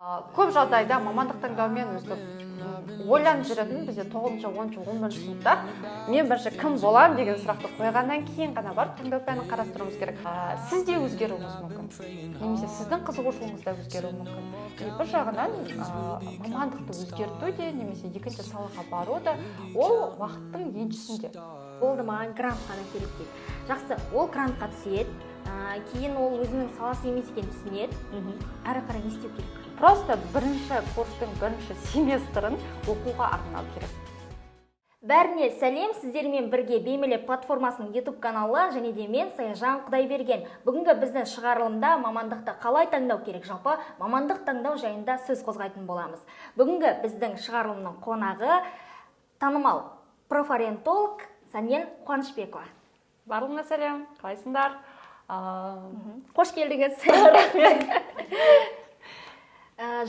Көп жағдайда мамандық таңдаумен өстіп ойланып жүретін бізде 9-шы, 10-шы, 11-ші сыныпта мен бірінші кім боламын деген сұрақты қойғаннан кейін ғана барып таңдау пәнін қарастыруымыз керек. Сіз де өзгеруіңіз мүмкін, немесе сіздің қызығушылығыңыз да өзгеруі мүмкін. Бір жағынан мамандықты өзгерту де немесе екінші салаға бару да ол уақыттың еншісінде. Болды, маған грант қана керек дейді. Жақсы, ол грантқа түседі, кейін ол өзінің саласы емес екенін түсінеді. Әрі қарай не істеу керек? Просто бірінші курстың бірінші семестрін оқуға арнау керек. Бәріне сәлем, сіздермен бірге Беймеле платформасының YouTube каналы және де мен Саяжан Құдайберген. Бүгінгі біздің шығарылымда мамандықты қалай таңдау керек, жалпы мамандық таңдау жайында сөз қозғайтын боламыз. Бүгінгі біздің шығарылымның қонағы танымал профориентолог Санен Қуанышбекова. Барлығына сәлем, қалайсыңдар? Қош келдіңіз.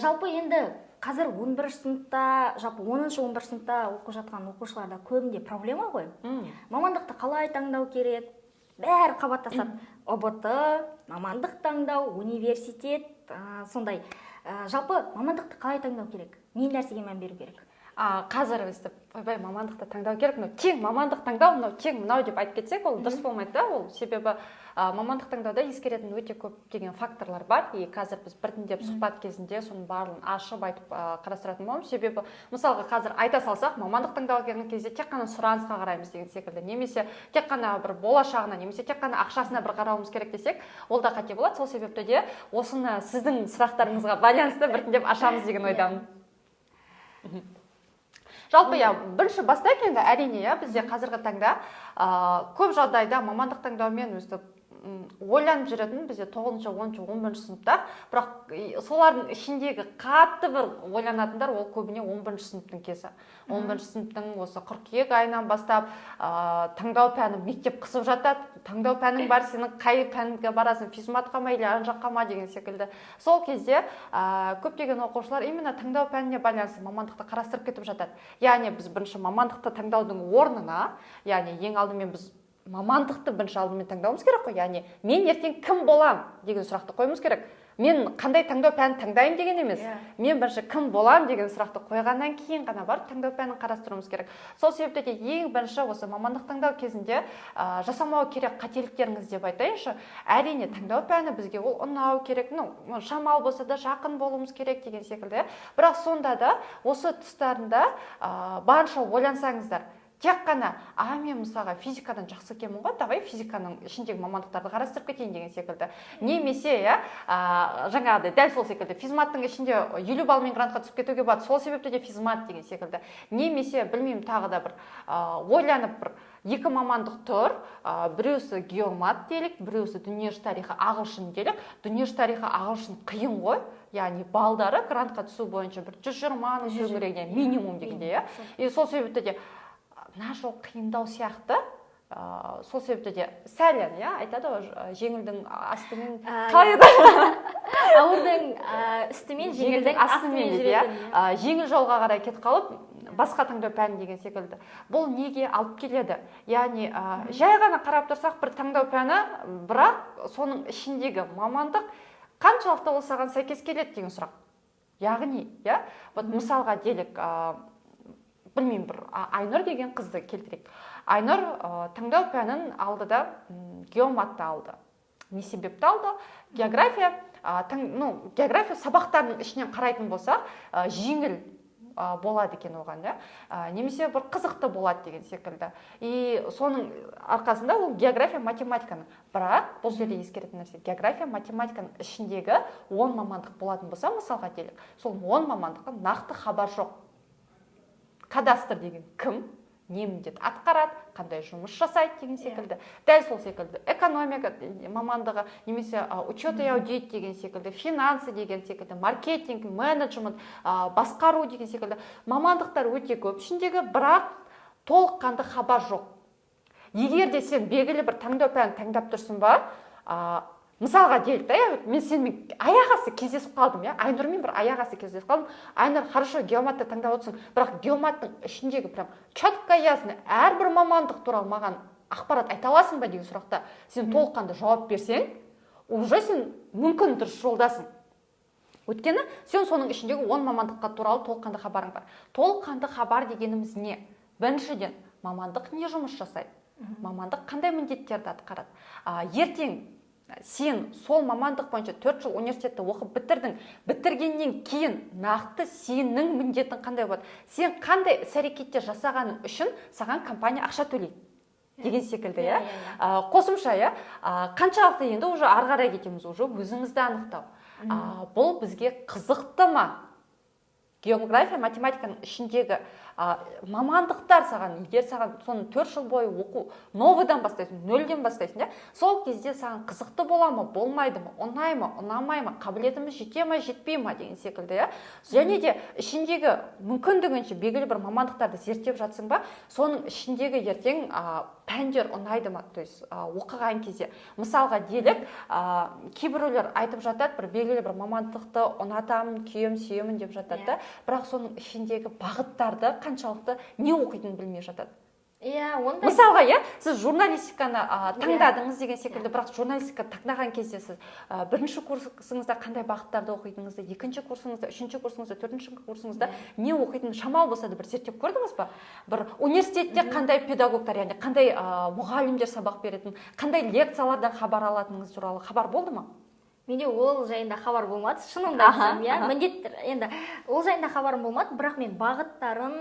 Жалпы енді қазір 11-ші сыныпта, жалпы 10-шы 11-ші сыныпта оқып жатқан оқушыларда көбінде проблема ғой. Мамандықты қалай таңдау керек? Бәрі қабаттасады. ОБТ, мамандық таңдау, университет, сондай. Жалпы мамандықты қалай таңдау керек? Не нәрсеге мән беру керек? Қазір өстіп, ойбай, мамандықты таңдау керек, тең мамандық таңдау, тең мынау деп айтып кетсек, ол дұрыс болмайды да, ол себебі мамандық таңдауда ескеретін өте көп деген факторлар бар, и қазір біз біртіндеп сұхбат кезінде соның барлығын ашып айтып қарастыратын боламыз. Себебі мысалға қазір айта салсақ, мамандық таңдауға келген кезде тек қана сұранысқа қараймыз деген секілді, немесе тек қана бір болашағына, немесе тек қана ақшасына бір қарауымыз керек десек, ол да қате болады. Сол себепті де осыны сіздің сұрақтарыңызға байланысты біртіндеп ашамыз деген ойдамын. Жалпы бірінші бастайық енді, әрине бізде қазіргі таңда көп жағдайда мамандық таңдаумен өстіп ойланып жүретін бізде 9-шы, 10-шы, 11-ші сыныпта, бірақ солардың ішіндегі қатты бір ойланатындар ол көбіне 11-ші сыныптың кезі. 11-ші сыныптың осы қыркүйек айынан бастап таңдау пәні мектеп қысып жатады. Таңдау пәнің бар, сенің қай пәнге барасың, физматқа ма или ан жаққа ма деген секілді. Сол кезде көптеген оқушылар именно таңдау пәніне байланысты мамандықты қарастырып кетіп жатады. Яғни біз бірінші мамандықты таңдаудың орнына, яғни ең алдымен біз мамандықты бірінші алдымен таңдауымыз керек қой. Яғни мен ертең кім болам деген сұрақты қоймыз керек. Мен қандай таңдау пәнін таңдаймын деген емес. Мен бірінші кім болам деген сұрақты қойғаннан кейін ғана барып таңдау пәнін қарастыруымыз керек. Сол себепті де ең бірінші осы мамандық таңдау кезінде жасамау керек қателіктеріңіз деп айтайыншы. Әрине таңдау пәні бізге ол ұнау керек, шамалы болса да жақын болуымыз керек деген секілді. Бірақ сонда да осы тұстарында барынша ойлансаңыздар. Тек қана, мен мысалға физикадан жақсы екенмін ғой, давай физиканың ішіндегі мамандықтарды қарастырып кетейін деген секілді. Немесе, жаңағыдай дәл сол секілді, физматтың ішінде 50 балмен грантқа түсіп кетуге болады, сол себепті де физмат деген секілді. Немесе, білмеймін, тағы да бір ойланып бір екі мамандық тұр, біреусі геомат делік, біреусі дүниежүзі тарихы ағылшын делік. Дүниежүзі тарихы ағылшын қиын ғой, яғни балдары грантқа түсу бойынша бір 120-ның төңірегінен минимум дегенде, и сол себепті де мына жол қиындау сияқты, сол себепті де сәлен, айтады ғой, жеңілдің астымен қалай еді? Ауырдың үстімен, жеңілдің астымен жүретін. Жеңіл жолға қарай кетіп қалып, басқа таңдау пәні деген секілді. Бұл неге алып келеді? Яғни, жай ғана қарап тұрсақ бір таңдау пәні, бірақ соның ішіндегі мамандық қаншалықты ол саған сәйкес келеді деген сұрақ. Яғни, мысалға делік, білмеймін, бір Айнұр деген қызды келтірейік. Айнұр таңдау пәнін алды да геоматты алды. Не себепті алды? География сабақтарының ішінен қарайтын болса, жеңіл болады екен оған, немесе бір қызықты болады деген секілді. И соның арқасында ол география математиканың. Бірақ бұл жерде ескеретін нәрсе, география математиканың ішіндегі 10 мамандық болатын болса, мысалға делік, сол 10 мамандыққа нақты хабар жоқ. Кадастр деген кім, не міндет атқарады, қандай жұмыс жасайды деген секілді. Дәл сол секілді экономика мамандығы, немесе учет и аудит деген секілді, финансы деген секілді, маркетинг, менеджмент, басқару деген секілді мамандықтар өте көп ішіндегі, бірақ толыққанды хабар жоқ. Егер де сен белгілі бір таңдау пәнін таңдап тұрсың ба, мысалға делік, мен сенімен аяқ асты кездесіп қалдым, Айнұрмен бір аяқ асты кездесіп қалдым. Айнұр, хорошо, геоматты таңдап отырсың, бірақ геоматтың ішіндегі прям четко ясно әрбір мамандық туралы маған ақпарат айта аласың ба деген сұрақта сен толыққанды жауап берсең, уже сен мүмкін дұрыс жолдасың. Өйткені сен соның ішіндегі 10 мамандыққа туралы толыққанды хабарың бар. Толыққанды хабар дегеніміз не? Біріншіден, мамандық не жұмыс жасайды? Мамандық қандай міндеттерді атқарады? Ертең сен сол мамандық бойынша 4 жыл университетті оқып бітірдің. Бітіргеннен кейін нақты сенің міндетің қандай болады? Сен қандай іс-әрекеттер жасағаның үшін саған компания ақша төлейді деген секілді, иә. Қосымша, иә, қаншалықты енді уже ары қарай кетеміз, уже өзіңізді анықтау. Бұл бізге қызықты ма? География, математиканың ішіндегі мамандықтар саған, егер саған соны 4 жыл бойы оқу, новыдан бастайсың, нөлден бастайсың, сол кезде саған қызықты бола ма, болмайды ма, ұнай ма, ұнамай ма, қабілетіміз жете ма, жетпей ма деген секілді, және де ішіндегі мүмкіндігінше белгілі бір мамандықтарды зерттеп жатсың ба, соның ішіндегі ертең пәндер ұнайды ма, то есть оқыған кезде, мысалға делік, кейбіреулер айтып жатады, бір белгілі бір мамандықты ұнатамын, күйем, сүйемін деп жатады, бірақ соның ішіндегі бағыттарды қаншалықты не оқитынын білмей жатады. Мысалға, сіз журналистиканы таңдадыңыз деген секілді, бірақ журналистика таңдаған кезде сіз бірінші курсыңызда қандай бағыттарды оқитыныңызды, екінші курсыңызда, үшінші курсыңызда, төртінші курсыңызда не оқитынын шамалы болса да бір зерттеп көрдіңіз ба? Бір университетте қандай педагогтар, яғни қандай мұғалімдер сабақ беретін, қандай лекциялардан хабар алатыныңыз туралы хабар болды ма? Менде ол жайында хабар болмады, шынымды айтсам, міндеттер, енді ол жайында хабарым болмады, бірақ мен бағыттарын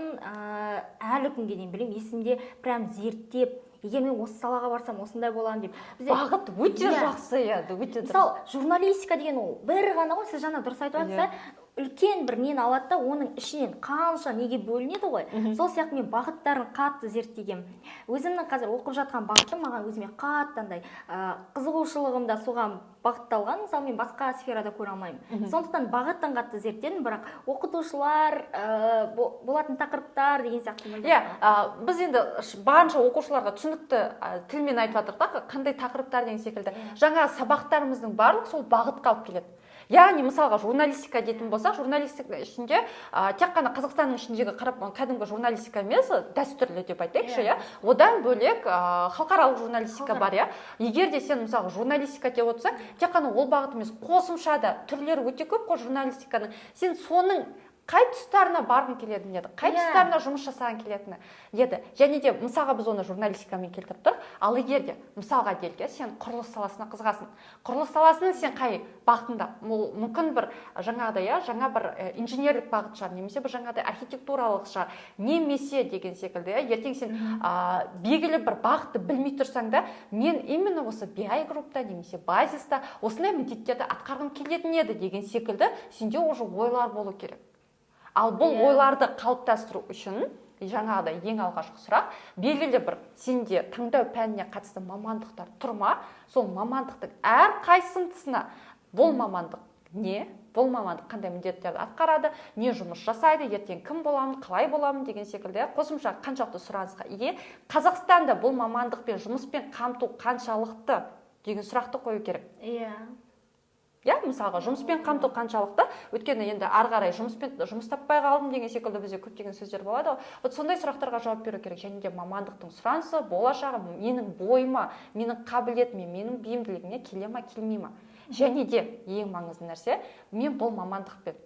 әлі күнге дейін білемін, есімде прям зерттеп, егер мен осы салаға барсам осындай боламын деп. Бағыт өте жақсы, өте дұрыс. Мысалы, журналистика деген ол бір ғана ғой, сіз жаңа дұрыс айтып жатсыз, үлкен бір нені алады да, оның ішінен қанша неге бөлінеді ғой. Сол сияқты мен бағыттарын қатты зерттегем. Өзімнің қазір оқып жатқан бағытым маған өзіме қаттандай қызығушылығым да соған бағытталған. Мысалы, мен басқа сферада көре алмаймын. Сондықтан бағыттан қатты зерттедім, бірақ оқытушылар, болатын тақырыптар деген сияқты. Біз енді барынша оқушыларға түсінікті тілмен айтып жатырмыз, қандай тақырыптар деген секілді. Жаңа сабақтарымыздың барлық сол бағытқа алып келеді. Яғни, мысалға, журналистика дейтін болсақ, журналистика ішінде тек қана Қазақстанның ішіндегі кәдімгі журналистика емес, дәстүрлі деп айтайықшы, одан бөлек халықаралық журналистика бар, егер де сен, мысалға, журналистика деп отырсаң, тек қана ол бағыт емес, қосымшада түрлері өте көп қой журналистиканың, сен соның қай тұстарына барғың келетін еді, қай тұстарына жұмыс жасаған келетін еді. Және де, мысалға, біз оны журналистикамен келтіріп тұр, ал егер де, мысалға делге, сен құрылыс саласына қызығасың. Құрылыс саласының сен қай бағытында? Мүмкін бір жаңа бір инженерлік бағыт шығар, немесе бір жаңағыдай архитектуралық шығар, немесе деген секілді, ертең сен белгілі бір бағытты білмей тұрсаң да, мен именно осы BI группта немесе базиста осындай міндеттерді атқарғым келетін еді деген секілді, сенде уже ойлар болу керек. Ал бұл ойларды қалыптастыру үшін жаңағыдай ең алғашқы сұрақ, белгілі бір сенде таңдау пәніне қатысты мамандықтар тұрма, сол мамандықтың әр қайсысына бұл мамандық не, бұл мамандық қандай міндеттерді атқарады, не жұмыс жасайды, ертең кім боламын, қалай боламын деген секілді, қосымша қаншалықты сұранысқа ие, Қазақстанда бұл мамандықпен жұмыспен қамту қаншалықты деген сұрақты қою керек. Мысалға, жұмыспен қамту қаншалықты, өйткені енді ары қарай жұмыс таппай қалдым деген секілді бізде көптеген сөздер болады. Вот сондай сұрақтарға жауап беру керек. Және де мамандықтың сұранысы, болашағы менің бойыма, менің қабілетіме, менің бейімділігіме келе ма, келмей ма. Және де ең маңызды нәрсе, мен бұл мамандықпен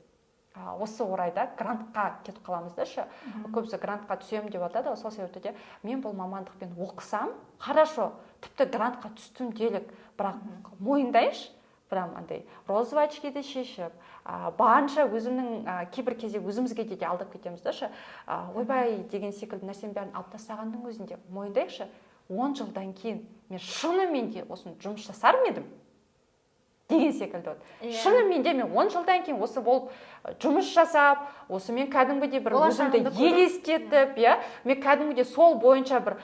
осы орайда грантқа кетіп қаламыз да ше. Көбісі грантқа түсем деп жатады, сол себепті де мен бұл мамандықпен оқысам, хорошо, тіпті грантқа түстім делік, бірақ мойындайыншы, прям андай розовый очкиді шешіп, барынша өзімнің кейбір кезде өзімізге де алдап кетеміз да ше. Ойбай деген секілді нәрсенің бәрін алып тастағанның өзінде мойындайықшы, 10 жылдан кейін мен шынымен де осыны жұмыс жасар ма едім деген секілді. Шынымен де мен 10 жылдан кейін осы болып жұмыс жасап, осы мен кәдімгідей бір өзімді елестетіп, мен кәдімгідей сол бойынша бір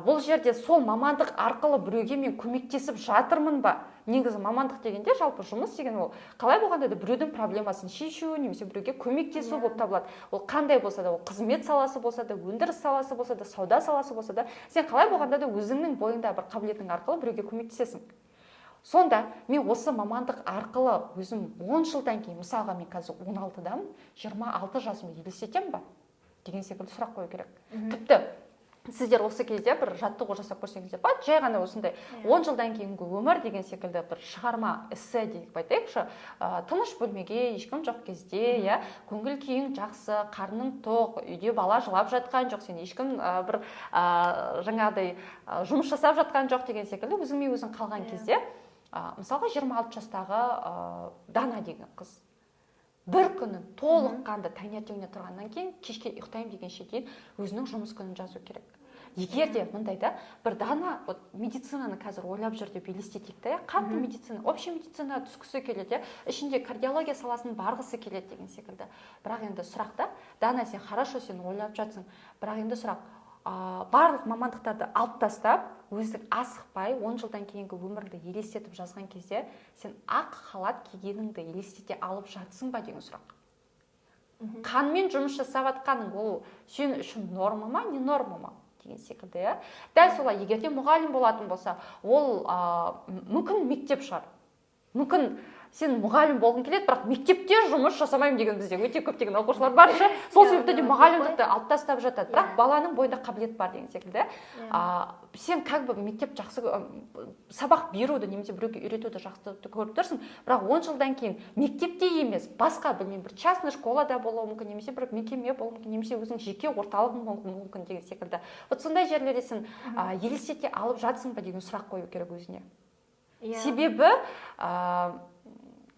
бұл жерде сол мамандық арқылы біреуге мен көмектесіп жатырмын ба? Негізі мамандық дегенде жалпы жұмыс деген ол қалай болғанда да біреудің проблемасын шешу, немесе біреуге көмектесу болып табылады. Ол қандай болса да, ол қызмет саласы болса да, өндіріс саласы болса да, сауда саласы болса да, сен қалай болғанда да өзіңнің бойыңда бір қабілетің арқылы біреуге көмектесесің. Сонда мен осы мамандық арқылы өзім 10 жылдан кейін, мысалға мен қазір 16-дамын, 26 жасымды елестетем ба? Деген секілді сұрақ қою керек. Тіпті сіздер осы кезде бір жаттығу жасап көрсеңіздер болады, жай ғана осындай 10 жылдан кейінгі өмір деген секілді бір шығарма, эссе деп айтайықшы, тыныш бөлмеге ешкім жоқ кезде, иә, көңіл күйің жақсы, қарның тоқ, үйде бала жылап жатқан жоқ, сен ешкім бір жаңағыдай жұмыс жасап жатқан жоқ деген секілді өзіңмен өзің қалған кезде, мысалға 26 жастағы Дана деген қыз бір күні толыққанды таңертеңнен тұрғаннан кейін кешке ұйықтаймын дегенше дейін өзінің жұмыс күнін жазу керек. Егер де мындайда бір Дана медицинаны қазір ойлап жүр деп елестетейік те, қатты медицина, общий медицина түскісі келеді, ішінде кардиология саласын барғысы келеді деген секілді. Бірақ енді сұрақта, Дана, сен хорошо, сен ойлап жатсың, бірақ енді сұрақ, барлық мамандықтарды алып тастап, өзің асықпай 10 жылдан кейінгі өміріңді елестетіп жазған кезде, сен ақ халат кигеніңді елестете алып жатсың ба деген сұрақ. Қанмен жұмыс жасап жатқаның ол сен үшін норма ма, не норма ма деген секілді, иә. Дәл солай, егер де мұғалім болатын болса, ол мүмкін мектеп шығар. Мүмкін сен мұғалім болғың келеді, бірақ мектепте жұмыс жасамаймын деген бізде өте көптеген оқушылар бар. Сол себепті де мұғалімдікті алып тастап жатады. Бірақ баланың бойында қабілет бар деген секілді. Сен как бы мектеп жақсы сабақ беруді немесе біреуге үйретуді жақсы көріп тұрсың, бірақ 10 жылдан кейін мектепте емес, басқа білмеймін, бір частный школада болуы мүмкін, немесе бір мекеме болуы мүмкін, немесе өзің жеке орталығың болуы мүмкін деген секілді. Вот сондай жерлерде сен елестете алып жатсың ба деген сұрақ қою керек өзіне. Себебі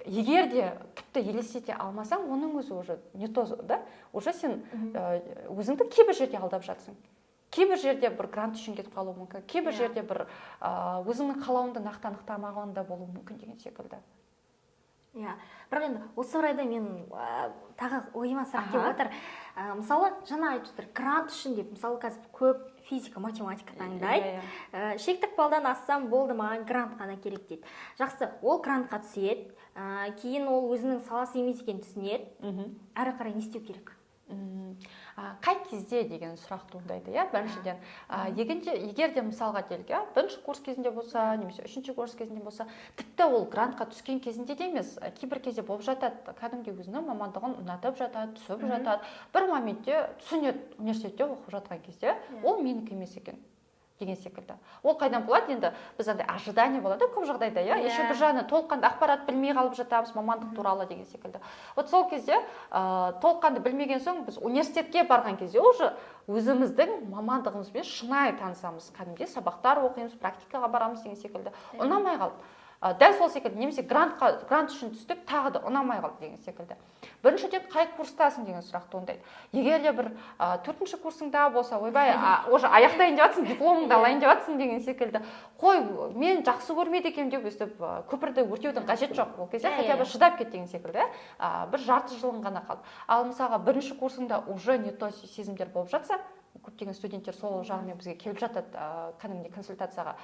егер де тіпті елестете алмасаң, оның өзі уже не то, да? Уже сен өзіңді кейбір жерде алдап жатсың. Кейбір жерде бір грант үшін кетіп қалуы мүмкін, кейбір жерде бір өзіңнің қалауыңды нақты анықтамағанда болуы мүмкін деген секілді. Иә, бірақ енді осы орайда мен тағы ойыма сұрақ келіп отыр. Мысалы, жаңа айтып отыр, грант үшін деп, мысалы қазір көп физика, математика таңдайды. Шектік балдан ассам болды, маған грант қана керек дейді. Жақсы, ол грантқа түседі, кейін ол өзінің саласы емес екенін түсінеді. Әрі қарай не істеу керек? Қай кезде деген сұрақ туындайды, иә, біріншіден. Егер де мысалға делік, бірінші курс кезінде болса, немесе үшінші курс кезінде болса, тіпті ол грантқа түскен кезінде де емес, кейбір кезде болып жатады, кәдімгі өзінің мамандығын ұнатып жатады, түсіп жатады, бір моментте түсінеді, университетте оқып жатқан кезде, ол менікі емес екен деген секілді. Ол қайдан болады? Енді біз андай ожидание болады көп жағдайда, иә, еще бір жағынан толыққанды ақпарат білмей қалып жатамыз мамандық туралы деген секілді. Вот сол кезде толыққанды білмеген соң біз университетке барған кезде уже өзіміздің мамандығымызбен шынайы танысамыз, кәдімгідей сабақтар оқимыз, практикаға барамыз деген секілді. Ұнамай қалды. Дәл сол секілді, немесе грант үшін түстік, тағы да ұнамай қалды деген секілді. Біріншіден, қай курстасың деген сұрақ туындайды. Егер де бір 4-ші курсыңда болса, ойбай, уже аяқтайын деп жатсың, дипломыңды алайын деп жатсың деген секілді. Қой, мен жақсы көрмейді екенмін деп өстіп көпірді өртеудің қажет жоқ. Ол кезде хотя бы шыдап кет деген секілді. Бір жарты жылың ғана қалды. Ал мысалға 1-ші курсыңда уже не то сезімдер болып жатса, көптеген студенттер сол жағымен бізге келіп жатады кәдімгідей консультацияға.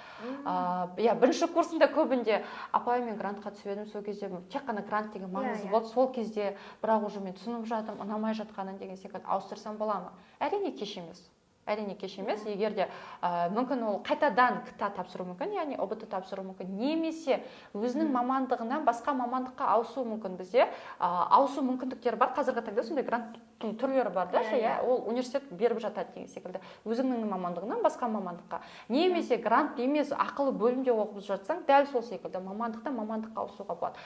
Иә, 1-ші курсында көбінде апай, мен грантқа түсіп едім, сол кезде тек қана грант деген маңызды болды. Сол кезде бірақ уже мен түсініп жатырмын, ұнамай жатқанын деген секілді ауыстырсам бола ма? Әрине кеш емес. Әрине кеш емес. Егер де мүмкін ол қайтадан КТА тапсыру мүмкін, яғни ОБТ тапсыру мүмкін, немесе өзінің мамандығынан басқа мамандыққа ауысу мүмкін. Бізде ауысу мүмкіндіктері бар. Қазіргі таңда сондай гранттың түрлері бар да, ол университет беріп жатады деген секілді. Өзіңнің мамандығынан басқа мамандыққа. Немесе грант емес, ақылы бөлімде оқып жатсаң, дәл сол секілді мамандықтан мамандыққа ауысуға болады.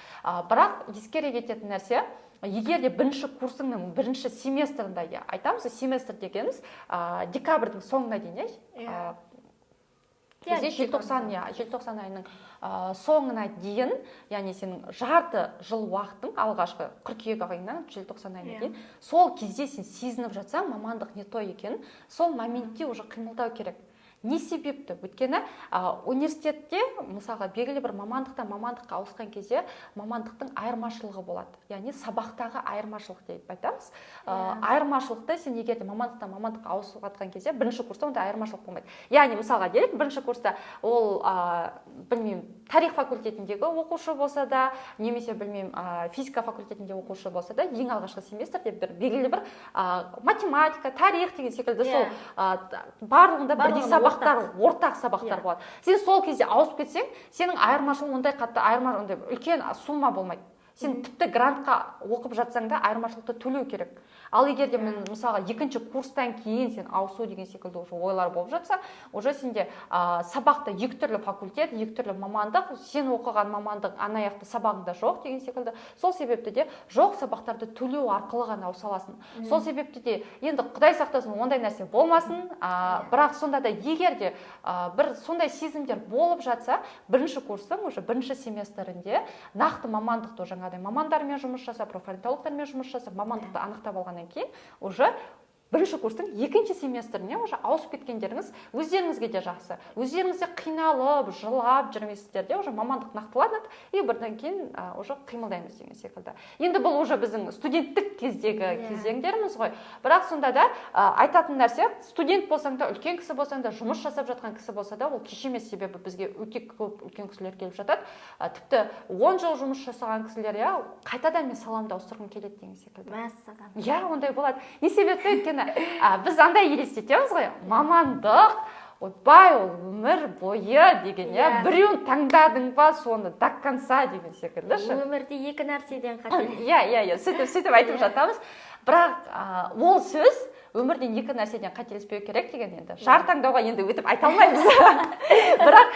Бірақ ескере кететін нәрсе, егер де 1-ші курсыңның 1-ші семестрында, айтамыз, семестр дегеніміз декабрьдің соңына дейін, желтоқсан айының соңына дейін, яғни сенің жарты жыл уақытың, алғашқы қыркүйек айынан желтоқсан айына дейін, сол кезде сен сезініп жатсаң, мамандық не то екенін, сол моментте уже қимылдау керек. Не себепті? Өйткені университетте, мысалға, белгілі бір мамандықтан мамандыққа ауысқан кезде мамандықтың айырмашылығы болады. Яғни сабақтағы айырмашылық деп айтамыз. Айырмашылықты сен егер де мамандықтан мамандыққа ауысып жатқан кезде 1-ші курста онда айырмашылық болмайды. Яғни мысалға делік, 1-ші курста ол білмеймін, тарих факультетіндегі оқушы болса да, немесе білмеймін, физика факультетінде оқушы болса да, ең алғашқы семестрде белгілі бір математика, тарих деген секілді сол барлығында бірдей сабақтар, ортақ сабақтар болады. Сен сол кезде ауысып кетсең, сенің айырмашылығың ондай қатты үлкен сумма болмайды. Сен тіпті грантқа оқып жатсаң да айырмашылықты төлеу керек. Ал егер де мен мысалға екінші курстан кейін сен ауысу деген секілді уже ойлар болып жатса, уже сенде сабақта екі түрлі факультет, екі түрлі мамандық, сен оқыған мамандық анаяқты сабағында жоқ деген секілді. Сол себепті де жоқ сабақтарды төлеу арқылы ғана ауыса аласың. Сол себепті де енді Құдай сақтасын ондай нәрсе болмасын, бірақ сонда да егер де бір сондай сезімдер болып жатса, бірінші курстың уже бірінші семестрінде нақты мамандықты жаңағыдай мамандармен жұмыс жасап, профориентологтармен жұмыс жасап, мамандықты анықтап алғаннан кейін уже бірінші курстың екінші семестріне уже ауысып кеткендеріңіз өздеріңізге де жақсы. Өздеріңізде қиналып, жылап жүрмейсіздер де уже мамандық нақтыланады, и бірден кейін уже қимылдаймыз деген секілді. Енді бұл уже біздің студенттік кездегі кезеңдеріміз ғой. Бірақ сонда да айтатын нәрсе, студент болсаң да, үлкен кісі болсаң да, жұмыс жасап жатқан кісі болса да, ол кеш емес, себебі бізге өте көп үлкен кісілер келіп жатады. Тіпті 10 жыл жұмыс жасаған кісілер, қайтадан мен саламды ауыстырғым келеді деген секілді. Мәссаған. Ондай болады. Не себепті? Өйткені біз андай елестетеміз ғой, мамандық ойбай ол өмір бойы деген, біреуін таңдадың ба соны до конца деген секілді. Өмірде екі нәрседен қателес. Сөйтіп айтып жатамыз. Бірақ ол сөз өмірден екі нәрседен қателеспеу керек деген енді. Жар таңдауға енді өтіп айта алмаймыз. Бірақ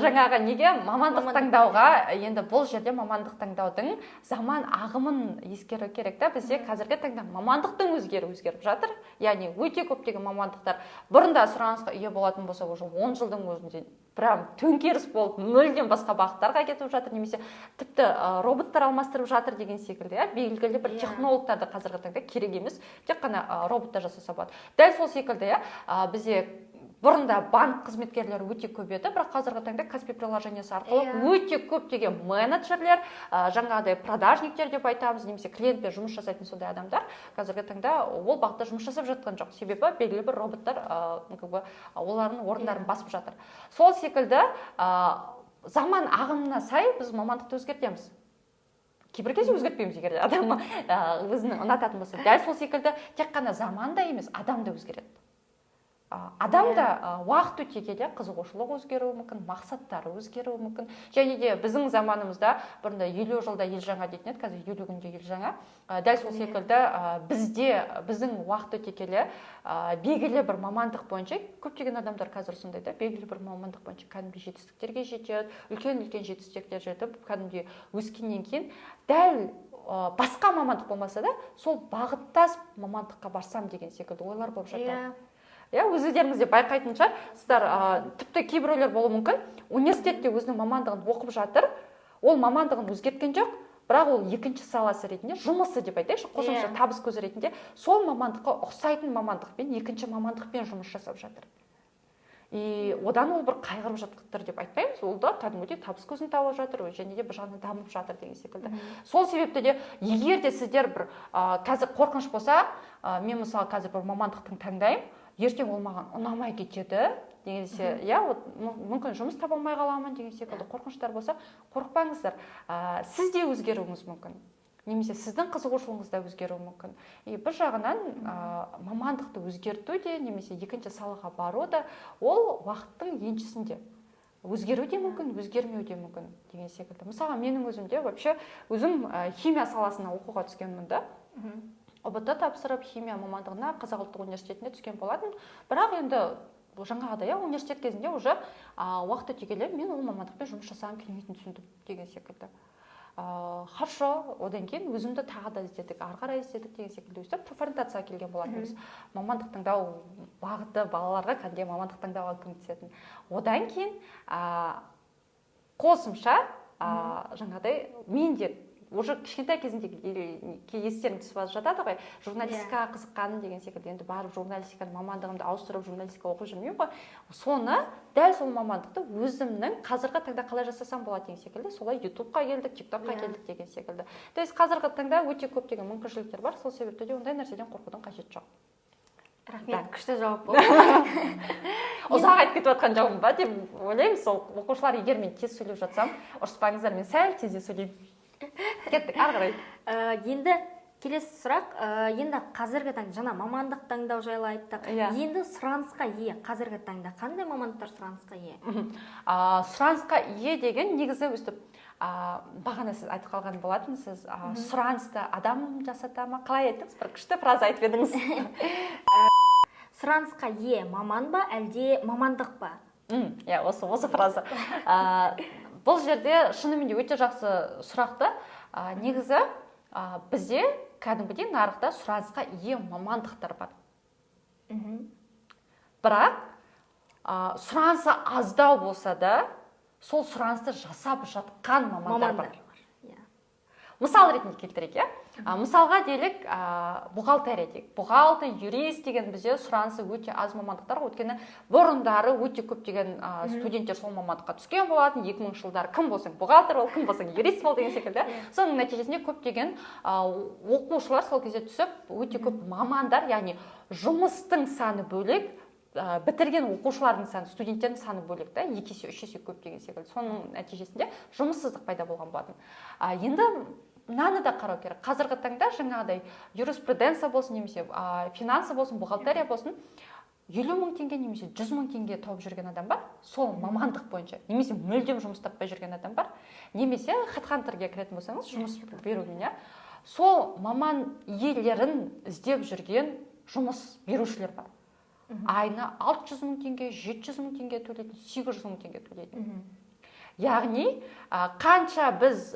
жаңағы неге мамандық таңдауға енді бұл жерде мамандық таңдаудың заман ағымын ескеру керек та. Бізде қазіргі таңда мамандықтың өзгеріп жатыр. Яғни өте көптеген мамандықтар бұрында сұранысқа ие болатын болса, уже 10 жылдың өзінде прям төңкеріс болып мүлдем басқа бағыттарға кетіп жатыр, немесе тіпті роботтар алмастырып жатыр деген секілді. Белгілі бір технологтарды қазіргі таңда керек емес, тек қана роботтар жасаса болады. Дәл сол секілді бізде бұрында банк қызметкерлері өте көп еді, бірақ қазіргі таңда Каспи приложениесі арқылы өте көптеген менеджерлер, жаңағыдай продажниктер деп айтамыз, немесе клиентпен жұмыс жасайтын сондай адамдар қазіргі таңда ол бағытта жұмыс жасап жатқан жоқ. Себебі белгілі бір роботтар олардың орындарын басып жатыр. Сол секілді заман ағымына сай біз мамандықты өзгертеміз. Кейбір кезде өзгертпейміз, егер адам өзінің ұнататын болса. Дәл сол секілді тек қана заман да емес, адам да өзгереді. Адамда уақыт өте келе қызығушылық өзгеруі мүмкін, мақсаттары өзгеруі мүмкін. Және де біздің заманымызда бұрында 50 жылда ел жаңа дейтін еді, қазір 50 күнде ел жаңа. Дәл сол секілді біздің уақыт өте келе белгілі бір мамандық бойынша көптеген адамдар қазір сондай да, белгілі бір мамандық бойынша кәдімгі жетістіктерге жетеді, үлкен жетістіктерге жетіп, кәдімгі өскеннен кейін дәл басқа мамандық болмаса да, сол бағыттас мамандыққа барсам деген секілді ойлар болып жатыр. Өздеріңіз де байқайтын шығар, сіздер тіпті кейбіреулер болуы мүмкін, университетте өзінің мамандығын оқып жатыр, ол мамандығын өзгерткен жоқ, бірақ ол екінші саласы ретінде, жұмысы деп айтайықшы, қосымша табыс көзі ретінде сол мамандыққа ұқсайтын мамандықпен, екінші мамандықпен жұмыс жасап жатыр. И одан ол бір қайғырып жатыр деп айтпаймыз, ол да кәдімгідей табыс көзін тауып жатыр, және де бір жағынан дамып жатыр деген секілді. Сол себепті де егер де сіздер бір қазір қорқыныш болса, мен мысалы қазір бір мамандықтың таңдаймын, ертең ол маған ұнамай кетеді дегенсе, мүмкін жұмыс таба алмай қаламын деген секілді қорқыныштар болса, қорықпаңыздар. Сіз де өзгеруіңіз мүмкін. Немесе сіздің қызығушылығыңыз да өзгеруі мүмкін. Бір жағынан мамандықты өзгерту де, немесе екінші салаға бару да, ол уақыттың еншісінде. Өзгеру де мүмкін, өзгермеу де мүмкін деген секілді. Мысалы, менің өзімде өзім химия саласына оқуға түскенмін да. ОБТ тапсырып химия мамандығына Қазақ ұлттық университетіне түскен болатын. Бірақ енді жаңағыдай университет кезінде уже уақыт өте келе мен ол мамандықпен жұмыс жасағым келмейтінін түсіндім деген секілді. Хорошо, одан кейін өзімді тағы да іздедік, ары қарай іздедік деген секілді өстіп профориентацияға келген болатынбыз. Мамандық таңдау бағыты балаларға кәдімгі мамандық таңдауға көмектесетін. Одан кейін қосымша жаңағыдай мен де уже кішкентай кезінде естерім түсіп жатады ғой, журналистикаға қызыққаным деген секілді, енді барып журналистиканың мамандығымды ауыстырып журналистика оқып жүрмеймін ғой. Соны дәл сол мамандықты өзімнің қазіргі таңда қалай жасасам болады деген секілді, солай ютубқа келдік, тиктокқа келдік деген секілді. То есть қазіргі таңда өте көптеген мүмкіншіліктер бар, сол себепті де ондай нәрседен қорқудың қажеті жоқ. Рахмет, күшті жауап болды. Ұзақ айтып кетіп жатқан жауабым ба деп ойлаймын. Сол оқушылар егер мен тез сөйлеп жатсам, ұрыспаңыздар, мен сәл тез сөйлеймін. Кеттік, ары қарай. Енді келесі сұрақ, енді қазіргі таңда жаңа мамандық таңдау жайлы айттық. Енді сұранысқа ие, қазіргі таңда қандай мамандықтар сұранысқа ие? Сұранысқа ие деген негізі өстіп бағана сіз айтып қалған болатынсыз, сұранысты адам жасата ма, қалай айттыңыз, бір күшті фраза айтып едіңіз. Сұранысқа ие маман ба, әлде мамандық па? Иә, осы фраза. Бұл жерде шынымен де өте жақсы сұрақты. Негізі бізде кәдімгідей нарықта сұранысқа ие мамандықтар бар. Бірақ сұранысы аздау болса да, сол сұранысты жасап жатқан мамандар бар. Мысал ретінде келтірейік, мысалға делік бухгалтерия дейік. Бухгалтер, юрист деген бізде сұранысы өте аз мамандықтар, өйткені бұрындары өте көптеген студенттер сол мамандыққа түскен болатын. 2000 жылдары кім болсаң бухгалтер бол, кім болсаң юрист бол деген секілді. Соның нәтижесінде көптеген оқушылар сол кезде түсіп, өте көп мамандар, яғни жұмыстың саны бөлек, бітірген оқушылардың саны, студенттердің саны бөлек, 2 есе, 3 есе көп деген секілді. Соның нәтижесінде жұмыссыздық пайда болған болатын. Енді мынаны да қарау керек. Қазіргі таңда жаңағыдай юриспруденция болсын, немесе финансы болсын, бухгалтерия болсын, 50 мың теңге немесе 100 мың теңге тауып жүрген адам бар, сол мамандық бойынша. Немесе мүлдем жұмыс таппай жүрген адам бар, немесе хедхантерге кіретін болсаңыз, жұмыс беруге, сол маман иелерін іздеп жүрген жұмыс берушілер бар. Айына 600 мың теңге, 700 мың теңге төлейтін, 800 мың теңге төлейтін. Яғни, қанша біз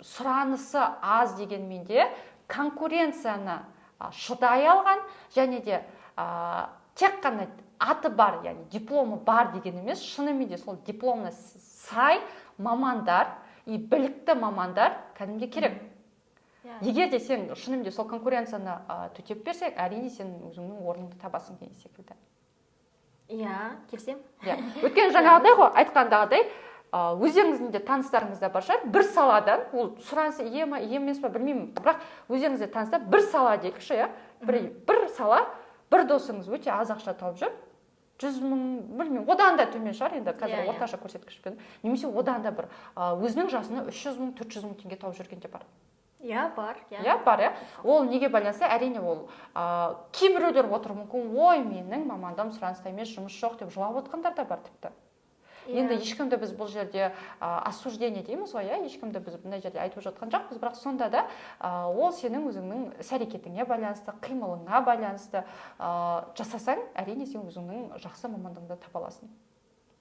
сұранысы аз дегенмен де конкуренцияны шыдай алған, және де тек қана аты бар, яғни дипломы бар деген емес, шынымен де сол дипломына сай мамандар и білікті мамандар кәдімге керек. Егер де сен шынымен сол конкуренцияны төтеп берсек, әрине сен өзіңнің орныңды табасың деген секілді. Иә, келсем. Өткен жаңағыдай ғой, айтқандағыдай, өздеріңіздің де таныстарыңызда бар шығар, бір саладан, ол сұранысы ие ме, ие емес пе білмеймін, бірақ өздеріңізде таныста бір сала дейікші, бір сала, бір досыңыз өте аз ақша тауып жүр, 100 мың, білмеймін, одан да төмен шығар, енді қазір орташа көрсеткішпен, немесе одан да бір өзінің жасына 300 мың, 400 мың теңге тауып жүрген де бар. Бар. Бар. Ол неге байланысты? Әрине ол кейбіреулер отыр мүмкін, ой, менің мамандам сұраныста емес, жұмыс жоқ деп жылап отқандар да бар тіпті. Енді ешкімді біз бұл жерде осуждение дейміз ғой, ешкімді біз бұндай жерде айтып жатқан жоқпыз, бірақ сонда да ол сенің өзіңнің іс-әрекетіңе байланысты, қимылыңа байланысты жасасаң, әрине сен өзіңнің жақсы мамандығыңды таба аласың.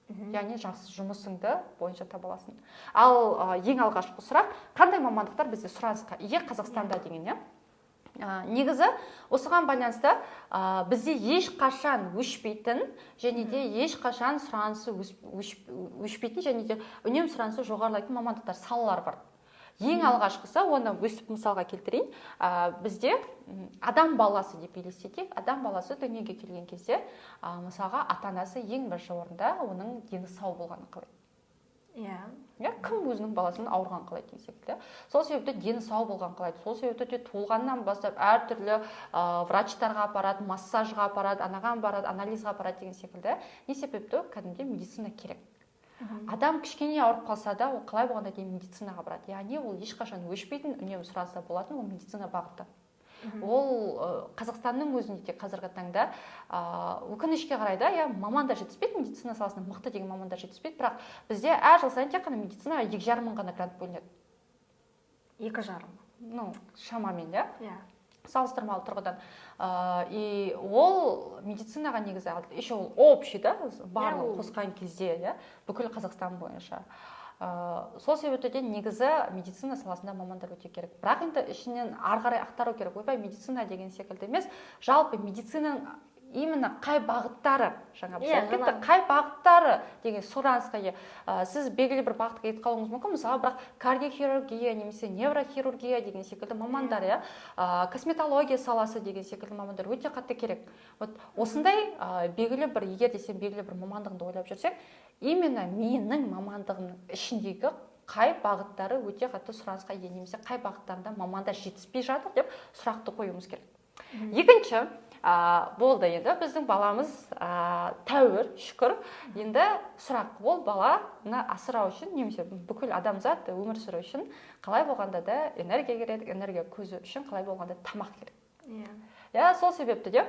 Яғни жақсы жұмысыңды бойынша таба аласың. Ал ең алғашқы сұрақ, қандай мамандықтар бізде сұранысқа ие Қазақстанда деген, негізі осыған байланысты бізде ешқашан өшпейтін, және де ешқашан сұранысы өшпейтін, және де үнемі сұранысы жоғарылайтын мамандықтар, салалар бар. Ең алғашқысы, оны өстіп мысалға келтірейін, бізде адам баласы деп елестетейік, адам баласы дүниеге келген кезде, мысалға ата-анасы ең бірінші орында оның дені сау болғанын қалайды. Кім өзінің баласының ауырған қалайды деген секілді. Сол себепті дені сау болған қалайды. Сол себепті туылғаннан бастап әртүрлі врачтарға апарады, массажға апарады, анаған барады, анализға апарады деген секілді. Не себепті кәдімгі медицина керек. Адам кішкене ауырып қалса да, ол қалай болғанда дейін медицинаға барады. Яғни ол ешқашан өшпейтін, үнемі сұраныста болатын, ол медицина бағыты. Ол Қазақстанның өзінде де қазіргі таңда өкінішке қарай мамандар жетіспейді, медицина саласында мықты деген мамандар жетіспейді, бірақ бізде әр жыл сайын тек қана медицинаға 2,5 мың ғана грант бөлінеді. 2,5? Шамамен, салыстырмалы тұрғыдан. И ол медицинаға негізі еще ол общий, барлық қосқан кезде, бүкіл Қазақстан бойынша. Сол себептен негізі медицина саласында мамандар өте керек. Бірақ енді ішінен ары қарай ақтару керек. Ойбай медицина деген секілді емес, жалпы медицинаның именно қай бағыттары, қай бағыттары деген сұранысқа сіз белгілі бір бағытқа кетіп қалуыңыз мүмкін. Мысалы, бірақ кардиохирургия немесе неврохирургия деген секілді мамандар, косметология саласы деген секілді мамандар өте қатты керек. Осындай белгілі бір, егер де сен белгілі бір мамандығыңды ойлап жүрсең, именно менің мамандығымның ішіндегі қай бағыттары өте қатты сұранысқа ие, немесе қай бағыттарында мамандар жетіспей жатыр деп сұрақты қоюымыз керек. Екінші, болды енді біздің баламыз тәуір, шүкір. Енді сұрақ, ол баланы асырау үшін, немесе бүкіл адамзат өмір сүру үшін қалай болғанда да энергия керек, энергия көзі үшін қалай болғанда тамақ керек. Сол себепті де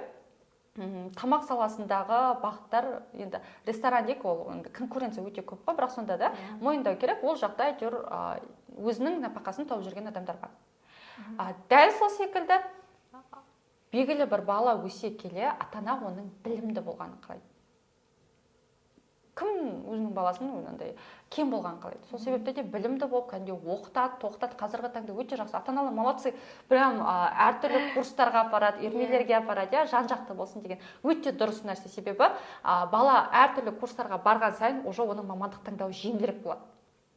тамақ саласындағы бағыттар, енді ресторан дейік, ол енді конкуренция өте көп қой, бірақ сонда да мойындау керек, ол жақта әйтеуір өзінің нәпақасын тауып жүрген адамдар бар. Дәл сол секілді белгілі бір бала өсе келе ата-ана оның білімді болғанын қалайды. Кім өзінің баласының ондай кем болғанын қалайды. Сол себепті де білімді болып, кәдімгі оқытады, тоқтады. Қазіргі таңда өте жақсы. Ата-аналар молодцы, прям әртүрлі курстарға апарады, үйірмелерге апарады, жан-жақты болсын деген өте дұрыс нәрсе. Себебі бала әртүрлі курстарға барған сайын уже оның мамандық таңдауы жеңілірек болады.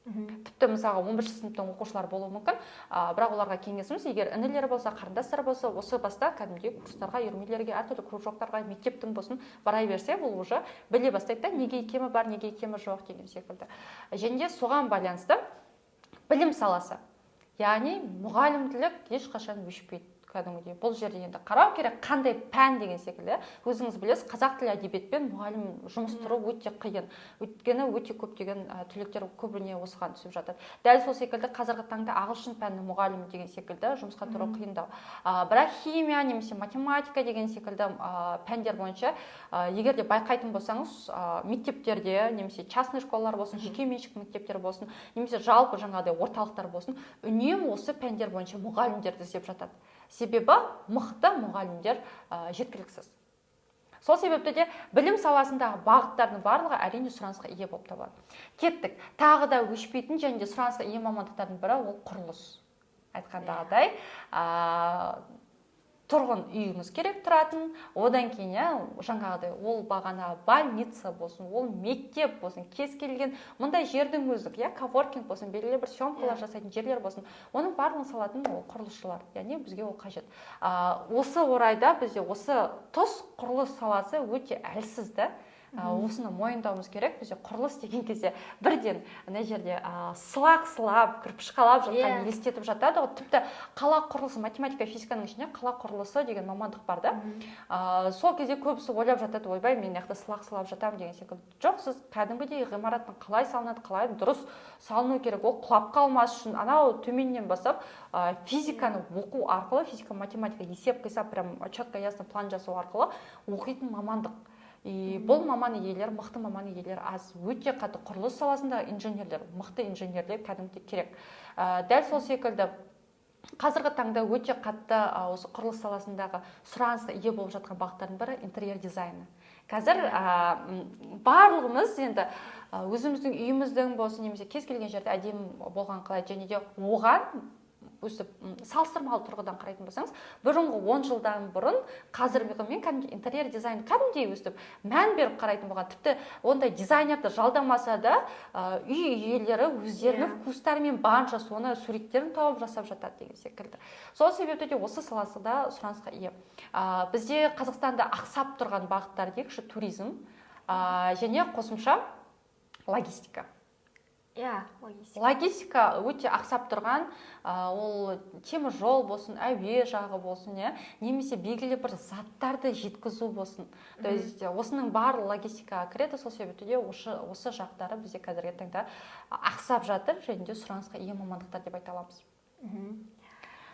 Тіпті мысалға 11 сыныптың оқушылар болуы мүмкін, бірақ оларға кеңесіміз, егер інілері болса, қарындастары болса, осы баста кәдімгідей курстарға, үйірмелерге, әртүрлі кружоктарға, мектептің болсын бара берсе, бұл уже біле бастайды да, неге икемі бар, неге икемі жоқ деген секілді. Және соған байланысты білім саласы, яғни мұғалімділік ешқашан өшпейді. Кәдімгідей бұл жерде енді қарау керек, қандай пән деген секілді. Өзіңіз білесіз, қазақ тілі әдебиетпен мұғалім жұмыс тұру өте қиын. Өйткені өте көптеген түлектер көбіне осыған түсіп жатыр. Дәл сол секілді қазіргі таңда ағылшын пәнінің мұғалімі деген секілді жұмысқа тұру қиындау. Бірақ химия немесе математика деген секілді пәндер бойынша егер де байқайтын болсаңыз, мектептерде немесе частный школалар болсын, жеке меншік мектептер болсын, немесе жалпы жаңағыдай орталықтар болсын, үнемі осы пәндер бойынша мұғалімдерді іздеп жатады. Себебі мықты мұғалімдер жеткіліксіз. Сол себепті де білім саласындағы бағыттардың барлығы әрине сұранысқа ие болып табылады. Кеттік. Тағы да өшпейтін және де сұранысқа ие мамандықтардың бірі ол құрылыс. Айтқандағыдай, тұрғын үйіңіз керек тұратын, одан кейін жаңағыдай ол бағана больница болсын, ол мектеп болсын, кез келген мұндай жердің өздік, коворкинг болсын, белгілі бір съемкалар жасайтын жерлер болсын, оның барлығын салатын ол құрылысшылар, яғни бізге ол қажет. Осы орайда бізде осы тұс құрылыс саласы өте әлсізді. Осыны мойындауымыз керек. Бізде құрылыс деген кезде бірден мына жерде сылақ-сылап, кірпіш қалап жатқан елестетіп жатады. Тіпті қала құрылысы, математика, физиканың ішінде қала құрылысы деген мамандық бар да. Сол кезде көбісі ойлап жатады, ойбай, мен яқты сылақ-сылап жатамын деген секілді. Жоқ, сіз кәдімгідей ғимараттың қалай салынады, қалай дұрыс салыну керек, ол құлап қалмас үшін анау төменнен бастап физиканы оқу арқылы, физика, математика, есеп қисап, прям четко ясно план жасау арқылы оқитын мамандық. Бұл маман иелер, мықты маман иелер аз. Өте қатты құрылыс саласындағы инженерлер, мықты инженерлер кәдімгі керек. Дәл сол секілді қазіргі таңда өте қатты осы құрылыс саласындағы сұранысқа ие болып жатқан бағыттардың бірі интерьер дизайны. Қазір барлығымыз енді өзіміздің үйіміздің болсын, немесе кез келген жерде әдемі болған қалайды, және де оған өстіп салыстырмалы тұрғыдан қарайтын болсаңыз, бұрынғы 10 жылдан бұрын қазіргімен кәдімгі интерьер дизайн кәдімгідей өстіп мән беріп қарайтын болған. Тіпті ондай дизайнерді жалдамаса да үй иелері өздерінің вкустарымен барынша соны суреттерін тауып жасап жатады деген секілді. Сол себепті де осы саласында сұранысқа ие. Бізде Қазақстанда ақсап тұрған бағыттар дейікші туризм және қосымша логистика. Логистика өте ақсап тұрған, ол темір жол болсын, әуе жағы болсын, немесе белгілі бір заттарды жеткізу болсын. То есть осының барлық логистикаға кіреді, сол себепті де осы жақтары бізде қазіргі таңда ақсап жатыр, және де сұранысқа ие мамандықтар деп айта аламыз.